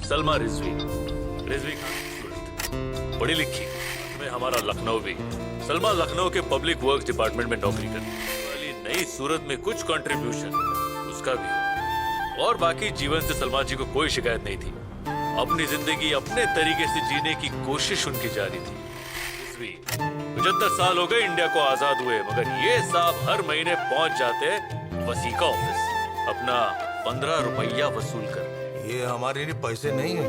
सलमा रिजवी। रिजवी खान सूरत, पढ़ी लिखी, में हमारा लखनऊ भी। सलमा लखनऊ के पब्लिक वर्क्स डिपार्टमेंट में नौकरी करती वाली नई सूरत में कुछ कंट्रीब्यूशन उसका भी हो। और बाकी जीवन से सलमा जी को कोई शिकायत नहीं थी। अपनी जिंदगी अपने तरीके से जीने की कोशिश उनकी जारी थी। 75 साल हो गए इंडिया को आजाद हुए, मगर ये साहब हर महीने पहुंच जाते वसीका ऑफिस अपना 15 रुपया वसूल कर। ये हमारे लिए पैसे नहीं है,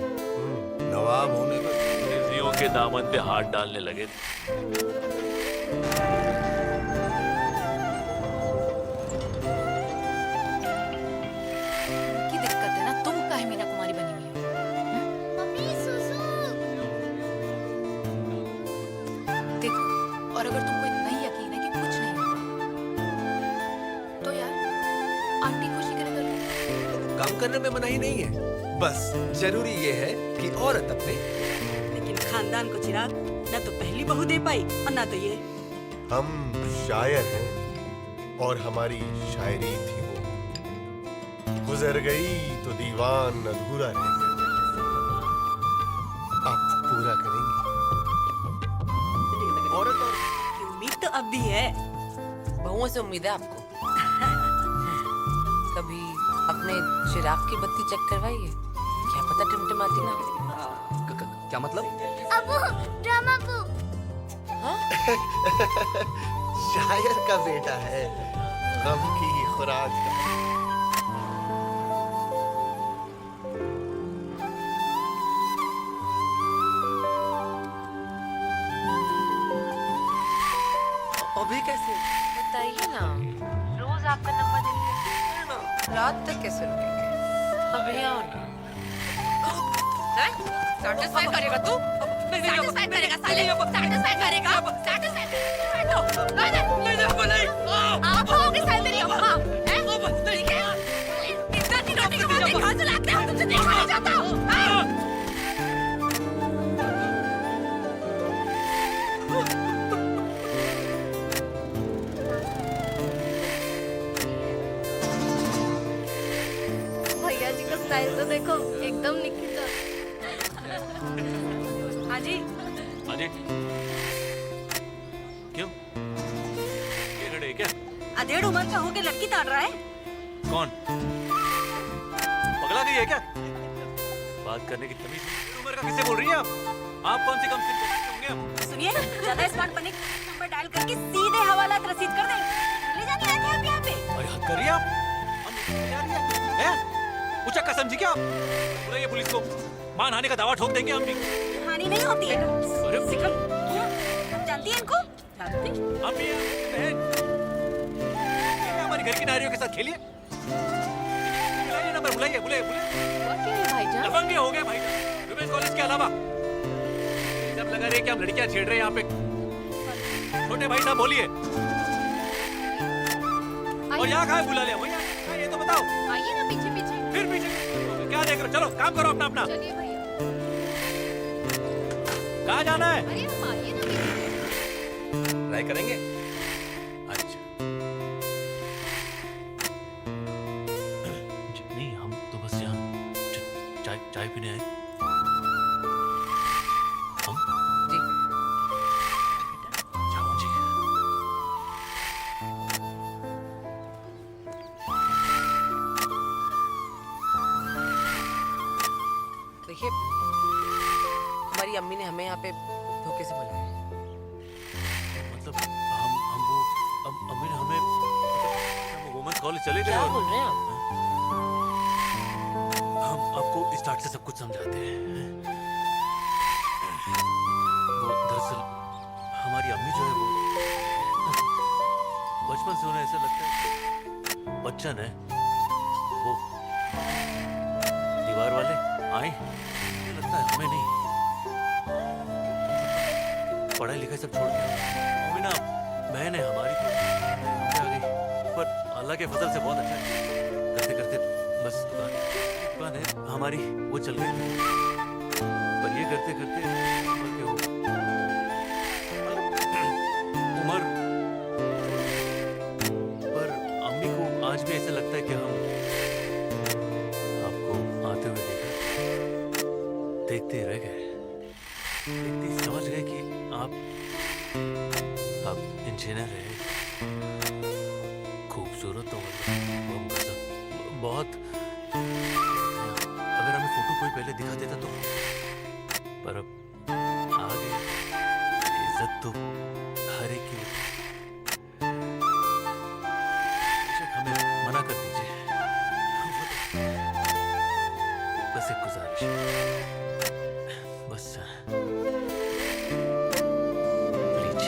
नवाब होने का। रिजवियों के दामन पे हाथ डालने लगे थे। और अगर तुमको इतना ही यकीन है कि कुछ नहीं होगा, तो यार आंटी खुशी करेगा। काम करने में मनाही नहीं है, बस जरूरी ये है कि औरत अपने। लेकिन खानदान को चिराग न तो पहली बहू दे पाई और न तो ये। हम शायर हैं और हमारी शायरी थी वो, गुजर गई तो दीवान अधूरा रह गया। आप पूरा करेंगे। औरत और उम्मीद तो अब भी है। बहुओं से उम्मीद है आपको। कभी अपने चिराग की बत्ती चेक करवाइए, क्या पता टिमटिमाती ना हो। क्या मतलब? अबू, ड्रामा अबू। शायर का बेटा है, गम की खुराक का। अभी कैसे? बताइए ना, रोज आपका नंबर देते हैं, रात तक कैसे रुकेंगे? अभी आओ ना। सैटिस्फाई करेगा तू? सैटिस्फाई करेगा साले? सैटिस्फाई करेगा? सैटिस्फाई आप होगे साले मेरी अम्मा, हैं? ठीक है? इतना की रोटी के बाद कहाँ से लाते हो? तुझे देखा नहीं जाता? भैया जी का स्टाइल तो देखो, एकदम निकिता। हाँ जी। हाँ जी। क्यों? ये लड़े क्या? अधेड़ उम्र का होके लड़की ताड़ रहा है। कौन? पगला गई है क्या? बात करने की तमीज उम्र का किसे बोल रही हैं आप कौन सी कंपनी के होंगे आप? सुनिए, ज्यादा स्मार्ट बनने के नंबर डायल करके सीधे हवालात रसीद कर दें। ले जाने आए थे आप यहाँ पे। अरे हद करिए आप। हम जा रही हैं? उचक्का समझी क्या आप? बुलाइए पुलिस को, मानहानि का दावा ठोक देंगे हम भी। हानि नहीं होती है। अरे हम जानती हैं इनको? जानती? हम भी बहन हमारी घर की नारियों के साथ खेलिए। बुलाइए नंबर, बुलाइए बुलाइए बुलाइए। भाईजान दबंगे हो गए भाई विमेंस कॉलेज के अलावा। जब लगा रहे कि हम लड़कियां छेड़ रहे हैं यहाँ पे। छोटे भाई साहब बोलिए। और यहाँ कहाँ बुला लिया? भैया ये तो बताओ। आइए ना पीछे पीछे। फिर पीछे क्या देख रहे हो? चलो काम करो अपना अपना। चलिए भैया। कहाँ जाना है? अरे हम आइए ना पीछे। ट्राई करेंगे? अच्छा नहीं, हम तो बस यहाँ चाय चाय पीने आए। हम जी। जाओ जी। देखिए, हमारी अम्मी ने हमें यहाँ पे धोखे से बुलाया है। मतलब हम वो अम्मी ने हमें हम वुमेन्स कॉलेज चले गए क्या और बोल रहे हैं आप? हम आपको स्टार्ट से सब कुछ समझाते हैं। वो दरअसल हमारी अम्मी जो है वो बचपन से उन्हें ऐसा लगता है बच्चन है वो। दीवार वाले आए, मुझे लगता है हमें नहीं, पढ़ाई लिखाई सब छोड़ के अम्मी ना बहन है हमारी तो हम पे आ गई। पर अल्लाह के फजल से बहुत अच्छा करते करते बस दुकान है हमारी वो चल गई। पर ये करते करते उम्र के हो उम्र पर अम्मी को आज भी ऐसा लगता है कि हम आपको आते हुए देखा। देखते रह गए, देखते ही समझ गए कि आप इंजीनियर है। खूबसूरत तो वो गजब, बहुत। अगर हमें फोटो कोई पहले दिखा देता तो, पर अब आगे इज्जत तो हर एक की। बेशक हमें मना कर दीजिए, बस एक गुजारिश, बस प्लीज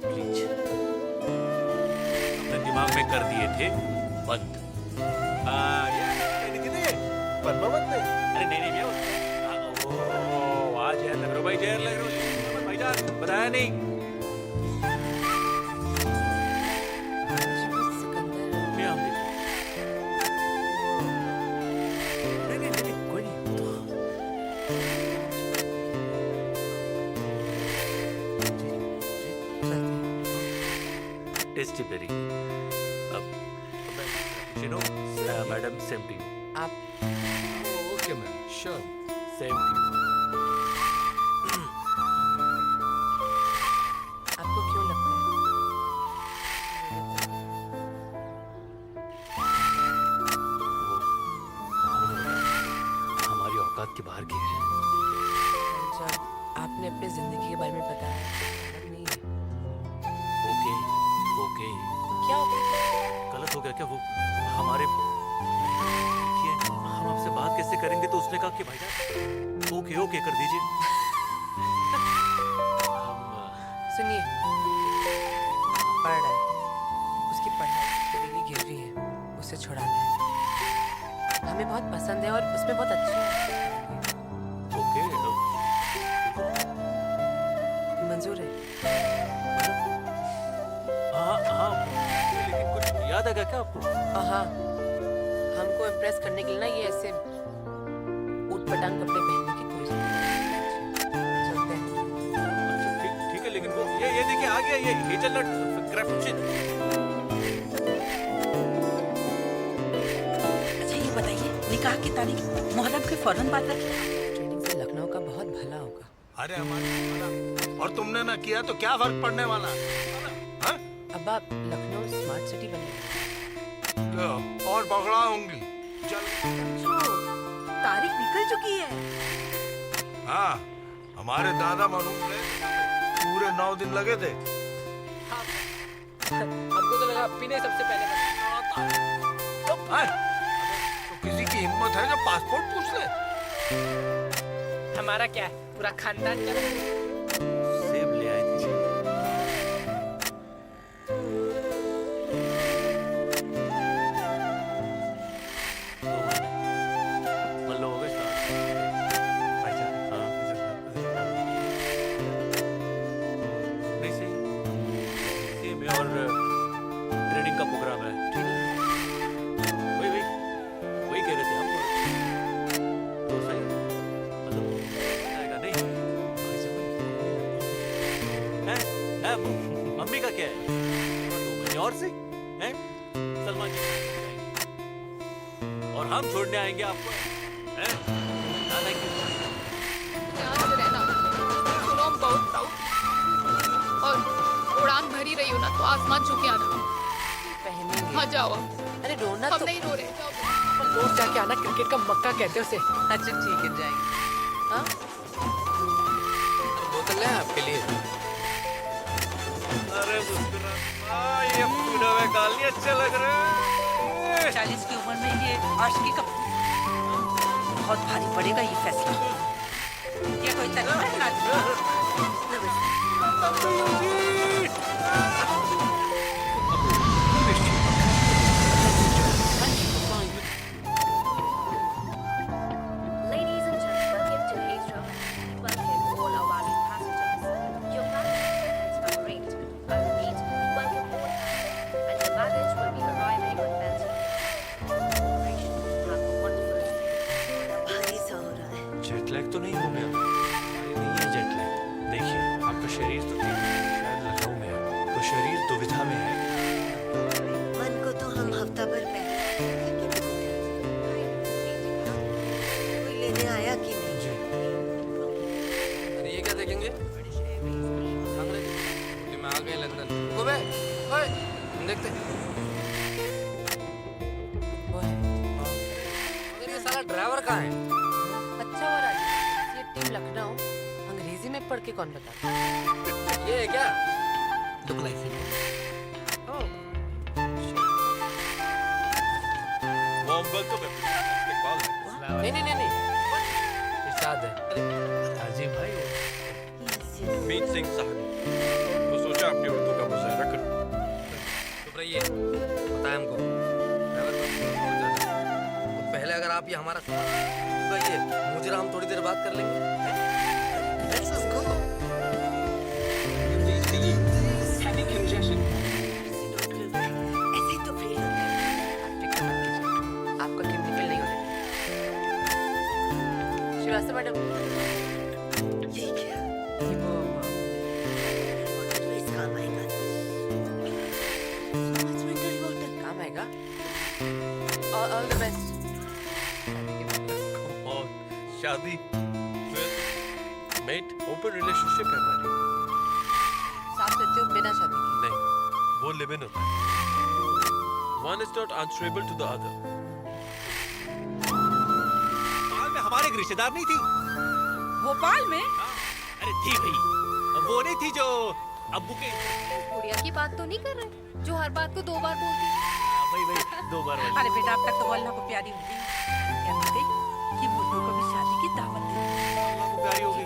प्लीज। अपने दिमाग में कर दिए थे बंद। पद्मावत ने अरे नहीं नहीं भैया, ओ आज जहर लग रहा हो भाई, जहर लग रहा हो भाईजान, बताया नहीं। भैया हम देखो। नहीं, कोई नहीं तो। Tasty berry. अब madam same to you. Okay ma'am, sure. Same to you. आपको क्यों लगता है? हमारी औकात के बाहर की है। जब आपने अपनी जिंदगी के बारे में बताया, अलग नहीं है। ओके ओके, क्या हो गया? गलत हो गया क्या? वो हमारे, देखिए हम आपसे बात कैसे करेंगे, तो उसने कहा कि भाईजान ओके ओके कर दीजिए। सुनिए, पढ़ रहा है, उसकी पढ़ाई डिग्री गिर रही है, उसे छुड़ाना है। हमें बहुत पसंद है और उसमें बहुत अच्छी है। ओके मंजूर है? हाँ हाँ, लेकिन कुछ याद आएगा क्या आपको? हाँ, हमको इम्प्रेस करने के लिए ना ये ऐसे ऊट-पटांग कपड़े पहनने की कोई जरूरत नहीं है। चलते हैं। अच्छा ठीक है, लेकिन वो ये देखिए आ गया ये हेजलनट क्राफ्टशिप। अच्छा ये बताइए, निकाह की तारीख मुहर्रम के फौरन बाद रखिए। ट्रेनिंग से लखनऊ का बहुत भला होगा। अरे हमारे और तुमने ना किया तो क्या फर्क पड़ने वाला हाँ? अब आप लखनऊ स्मार्ट सिटी बन गए। लो, और पकड़ा होंगी चल। तारीख निकल चुकी है। हाँ, हमारे दादा मालूम पूरे 9 दिन लगे थे। हमको तो लगा अपने सबसे पहले हाँ? तो किसी की हिम्मत है जो पासपोर्ट पूछ ले? हमारा क्या है, पूरा खानदान क्या है? सेब ले आए थे। मतलब हो गए भाईजान। हाँ नहीं सही, सेब है और ट्रेनिंग का प्रोग्राम है। वही वही वही कह रहे थे हम, तो सही मतलब आएगा नहीं। है मम्मी का क्या है, 2 महीने और सही है। सलमान जी और हम छोड़ने आएंगे आपको, हैं? हाँ, thank you। ध्यान से रहना, सुनो हम बहुत प्राउड और उड़ान भरी रही हो ना तो आसमान छू के आना। पहनेंगे। हाँ जाओ, अरे रोना हम तो नहीं रो रहे, जाओ। लोग जाके आना, क्रिकेट का मक्का कहते हैं उसे। अच्छा ठीक है, जाएंगे। हाँ, बोतल है आपके लिए। अरे ये पूरा में गाली अच्छा लग रहा है। 40 की उम्र में ये आशिकी का बहुत भारी पड़ेगा ये फैसला। ये कोई तरीका है ना? Ladies and gentlemen, welcome to Heathrow. Welcome all our valued passengers. Your flight is number 8. I repeat, welcome all passengers, and your baggage will be arriving on Benson. Operation. Have a wonderful day. भारी सा हो रहा है। Jet lag तो नहीं हो गया? नहीं है जेट लैग। देखिए आपका शरीर तो शायद लखनऊ में है, तो शरीर दुविधा में है। मन को तो हम हफ्ता भर पहले कोई लेने आया ड्राइवर कहाँ है? अच्छा हुआ राजेश, ये टीम लखनऊ अंग्रेजी में पढ़ के कौन बताता? ये है क्या? Look like him. Warm welcome everyone. नहीं नहीं नहीं नहीं, इरशाद है। राजीव भाई वो मीत सिंह साहनी, तो सोचा अपनी उर्दू का मुजाहरा करूं। चुप रहिए, बताया हमको ड्राइवर बहुत ज्यादा। तो पहले अगर आप ये हमारा सुना तो ये मुजरा हम थोड़ी देर बात कर लेंगे। Let's just go. ऐसे तो फ्री होता है। आप फिक्र मत कीजिए, आपका कीमती बिल नहीं होने देंगे। श्रीवास्तव मैडम, ये क्या? ये वो वाटर तो इस काम आएगा। So much mineral water. काम आएगा। All the best. Come on, शादी मेट ओपन रिलेशनशिप है हमारी। साथ रहते हो बिना शादी के? नहीं, वो लिव इन होता है। One is not answerable to the other. Bhopal में हमारे एक रिश्तेदार नहीं थी? भोपाल में अरे थी भाई, वो नहीं थी जो अब्बू के। गुड़िया की बात तो नहीं कर रहे जो हर बात को 2 बार बोलती है? भाई 2 बार वाली। अरे बेटा अब तक तो वो अल्लाह को प्यारी हो गई कहती गई कि मुन्नू को भी शादी की दावत दे। अल्लाह को प्यारी हो गई।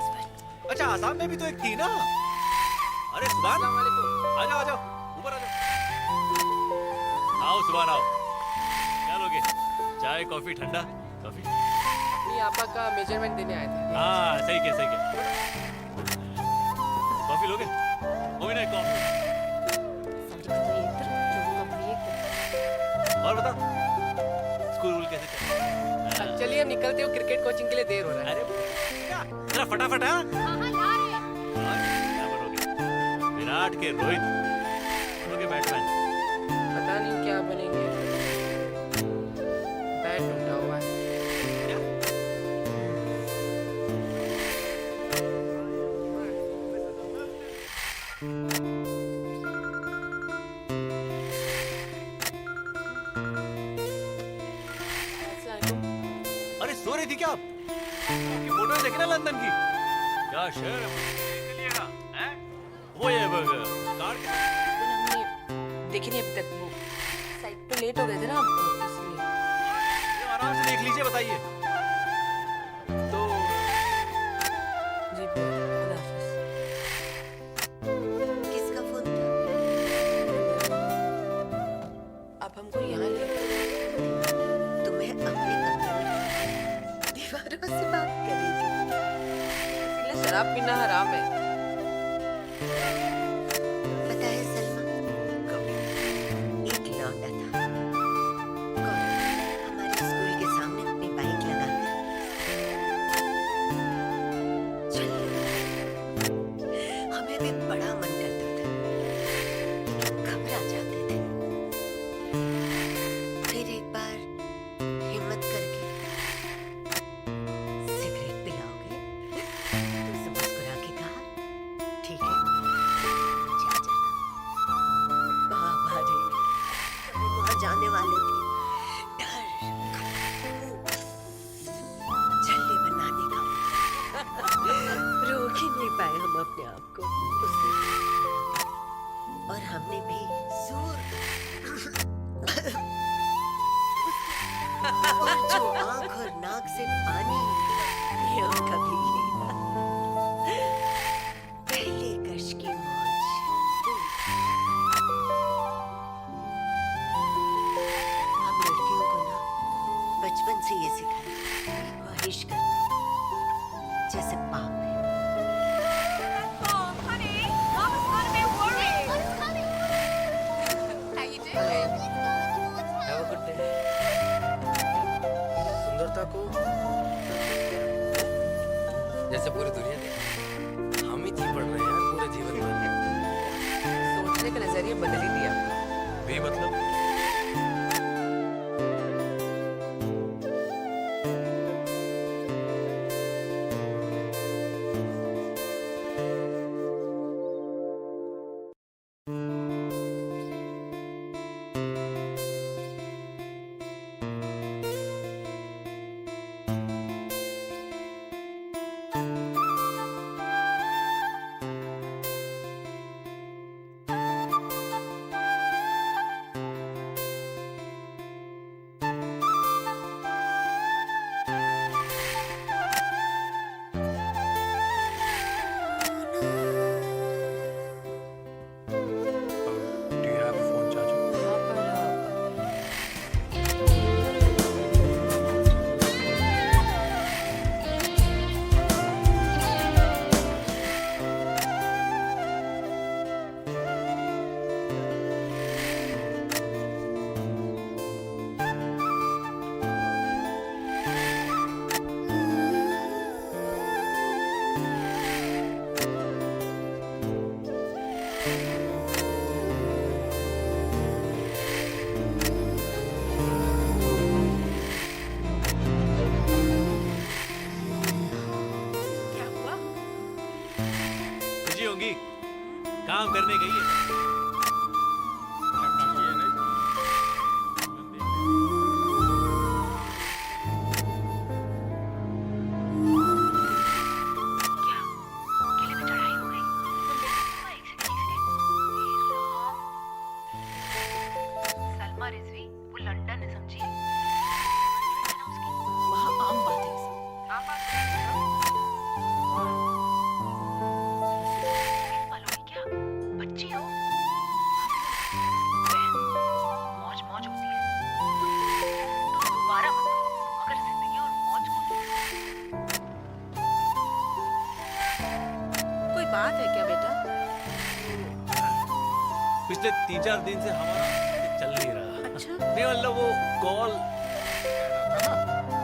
अच्छा आसाम में भी तो एक थी ना? अरे सुभान, आ जाओ आ जाओ, ऊपर आ जाओ। आओ सुबह आओ, क्या लोगे? चाय कॉफी? ठंडा कॉफी? अपनी आपा का मेजरमेंट देने आए थे। हाँ सही क्या सही क्या। कॉफी लोगे? वो भी नहीं कॉफी। और बता, स्कूल वूल कैसे चल रहा है? चलिए हम निकलते हो, क्रिकेट कोचिंग के लिए देर हो रहा है। अरे जरा फटाफट हाँ। हाँ हाँ ला रहे हैं। और क्या बनोगे? विराट के रोहित बनोगे बैटमैन? पता नहीं क्या बनेंगे, बैट टूटा हुआ है। अरे सो रही थी क्या आप? आपकी फोटो देखे ना लंदन की? क्या शहर है? हैं? वो ये कार के हमने देखी नहीं अभी तक, वो साइड पे लेट हो गए थे ना इसलिए। ये आराम से देख लीजिए, बताइए। तो जी खुदा हाफिज। किसका फोन था? आप हमको यहाँ ले तुम्हें अपने कमरे में दीवारों से बात कर रही थी। इसलिए शराब पीना हराम है। पता है सलमा, एक लौंडा था कौन, हमारे स्कूल के सामने अपनी बाइक लगाकर चल हमें भी बड़ा मन करता था, लेकिन घबरा जाते थे। फिर एक बार हिम्मत करके सिगरेट पिलाओगे? तो उसे मुस्कुरा के कहा, ठीक है जा जाना। बाबा रे, हम वहां जाने वाले थे, डर झल्ले बनाने का रोक ही नहीं पाए हम अपने आप को और हमने भी जोर और जो आंख और नाक से पानी यूं कभी पहले कश की मौज। हम लड़कियों को ना बचपन से ये सिखाया ख्वाहिश करना जैसे पाप है। Have a good day. सुंदरता को जैसे पूरी दुनिया देखी, हम ही जी पड़ रहे हैं पूरे जीवन भर। सोचने का नजरिया बदल ही दिया आपने। भी मतलब Do you have a phone charger? हाँ, पर क्या हुआ? बिजी होंगी, काम करने गई है। किले पे चढ़ाई हो गई। एक सेकंड। सलमा रिजवी वो लंदन है, समझिए। वहाँ आम बात है ये सब। आम बात है। मालूम है क्या? बच्ची हो। बहन, मौज मौज होती है। तुम दोबारा मत करो। अगर जिंदगी और मौज को कोई बात है क्या बेटा? पिछले 3-4 दिन से हमारा चल नहीं रहा। अच्छा। नहीं मतलब वो कॉल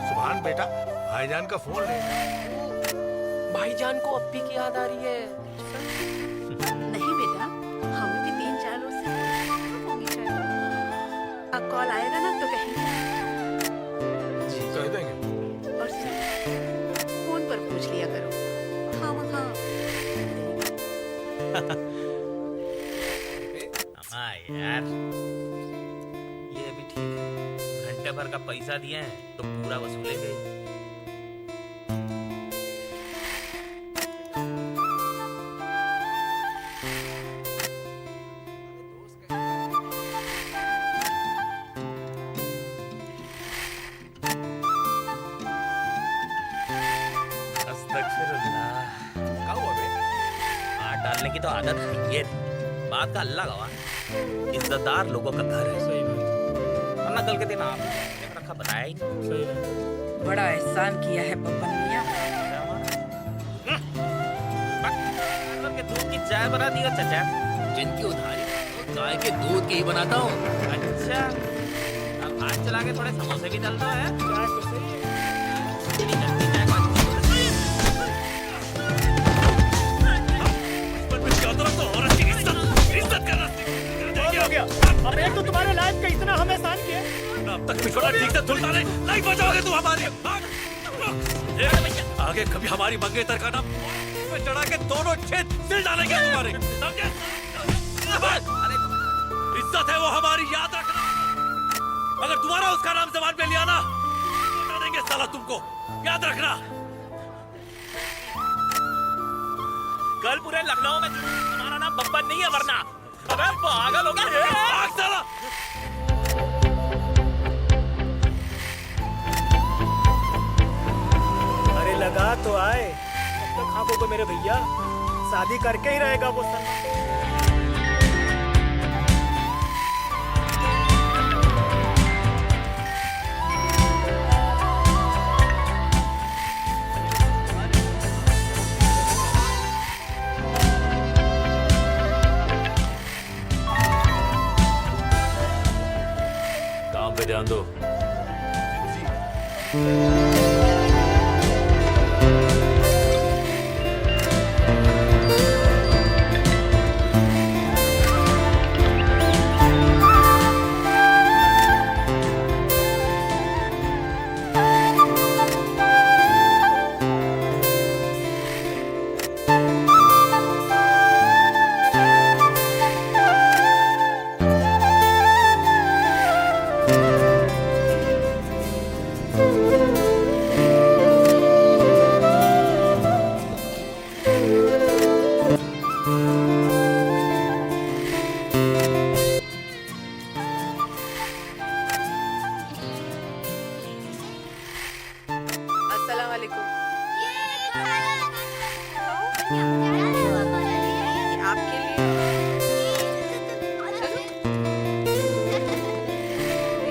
सुभान बेटा, भाईजान का फोन ले। भाईजान को अप्पी की याद आ रही है। नहीं बेटा, हमें भी 3-4 रोज से प्रॉब्लम होगी शायद। अब कॉल आएगा ना तो कहेंगे। कह देंगे। और सुन, फोन पर पूछ लिया करो। हाँ हाँ। हाँ यार, ये भी ठीक है। घंटे भर का पैसा दिए हैं तो पूरा वसूलेंगे। अस्तगफिरुल्लाह। क्या हुआ बे? हाथ डालने की तो आदत है ये नहीं। बात का अल्लाह गवाह, इज्जतदार लोगों का घर है। सही बात। वरना कल के दिन आपने रखा बताया ही नहीं। सही बात। बड़ा एहसान किया है बब्बन मियाँ। के दूध की चाय बना दी हो चचा। जिनकी उधारी तो गाय के दूध की ही बनाता हूँ। अच्छा, अब हाथ चला के थोड़े समोसे भी डाल दो है। चाय तो सही है। इतनी जल्दी चाय को बचपन में क्या तो औरत की इज्जत करना हो गया। अब एक तो तुम्हारे लाइफ का इतना हमें एहसान किया। अब तक पिछड़ा ठीक से धुलता नहीं बचाओगे तुम हमारी। आगे कभी हमारी मंगेतर का नाम पे चढ़ा के दोनों छेद सिल डालेंगे तुम्हारे, समझे? अरे इज्जत है वो हमारी, याद रखना। अगर तुम्हारा उसका नाम जबान पे लिया ना तो बता देंगे साला तुमको, याद रखना। कल पूरे लखनऊ में हमारा नाम बब्बन नहीं है वरना। अबे पागल हो गया। भाग साला। अरे लगा तो आए। अब तक खाकोगे मेरे भैया, शादी करके ही रहेगा वो सलमान। काम पे ध्यान दो। वालेकुम। आपके लिए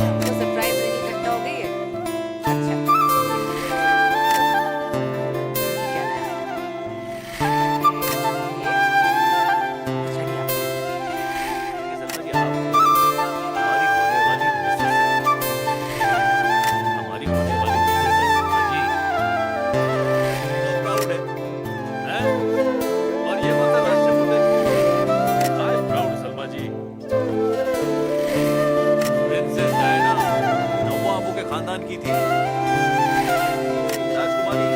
हमको सरप्राइज देने इकट्ठा हो गई है। अच्छा क्या है? चलिए आप सलमा जी, आप हमारी होने वाली मिसेस हैं। हमारी होने वाली मिसेस हैं सलमा जी। तो प्राउड है, हैं? और ये कौन सा राष्ट्रपुत है? I am proud Salma ji. Princess Diana नवाबों के खानदान की थी, राजकुमारी।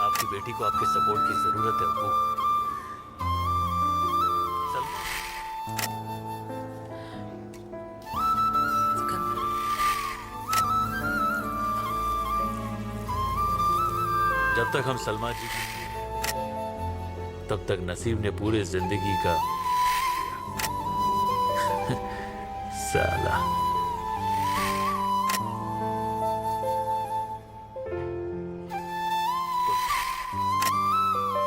आपकी बेटी को आपके सपोर्ट की जरूरत है अब्बू। सलमा, सिकंदर, जब तक हम सलमा जी की थे, तब तक नसीब ने पूरी जिंदगी का साला।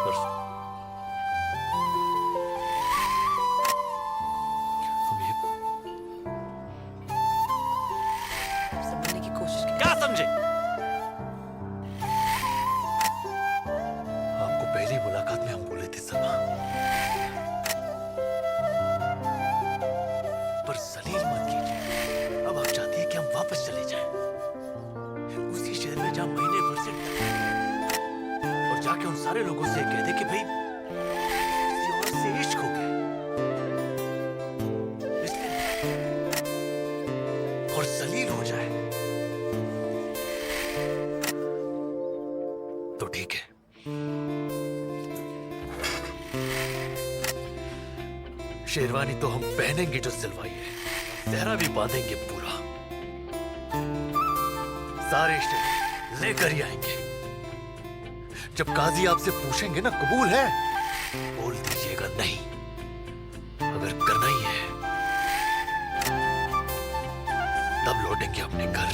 परसों हम ये समझने की कोशिश की। क्या समझे? आपको पहली मुलाकात में हम बोले थे सलमा, पर जलील मत कीजिए। अब आप चाहती है कि हम वापस चले जाएं, उसी शहर में जहां महीने भर से और जाके उन सारे लोगों से कह दे कि भाई किसी और से इश्क हो गया, इसलिए और जलील हो जाए तो ठीक है। शेरवानी तो हम पहनेंगे जो सिलवाई है, सेहरा भी बांधेंगे पूरा, सारे शहर लेकर ही आएंगे। जब काजी आपसे पूछेंगे ना कबूल है, बोल दीजिएगा नहीं। अगर करना ही है तब लौटेंगे अपने घर।